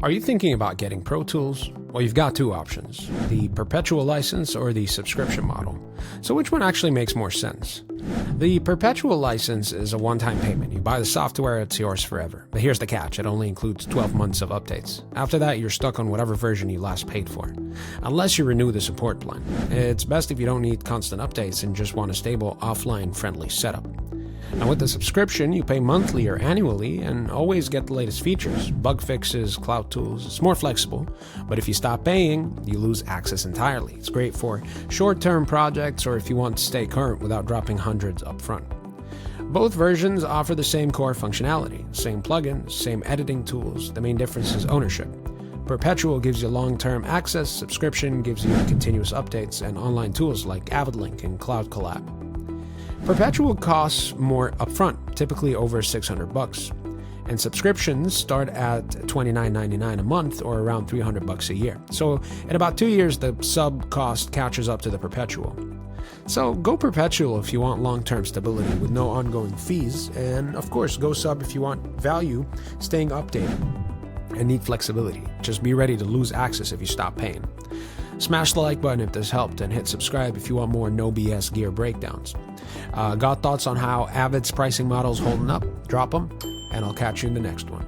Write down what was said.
Are you thinking about getting Pro Tools? Well, you've got two options, the Perpetual license or the subscription model. So which one actually makes more sense? The Perpetual license is a one-time payment. You buy the software, it's yours forever. But here's the catch, it only includes 12 months of updates. After that, you're stuck on whatever version you last paid for, unless you renew the support plan. It's best if you don't need constant updates and just want a stable, offline-friendly setup. Now with the subscription, you pay monthly or annually and always get the latest features, bug fixes, cloud tools. It's more flexible, but if you stop paying, you lose access entirely. It's great for short-term projects or if you want to stay current without dropping hundreds up front. Both versions offer the same core functionality, same plugins, same editing tools. The main difference is ownership. Perpetual gives you long-term access, subscription gives you continuous updates and online tools like AvidLink and Cloud Collab. Perpetual costs more upfront, typically over $600, and subscriptions start at $29.99 a month or around $300 a year. So in about 2 years, the sub cost catches up to the Perpetual. So go Perpetual if you want long-term stability with no ongoing fees, and of course go sub if you want value, staying updated, and need flexibility. Just be ready to lose access if you stop paying. Smash the like button if this helped, and hit subscribe if you want more no BS gear breakdowns. Got thoughts on how Avid's pricing model is holding up? Drop them, and I'll catch you in the next one.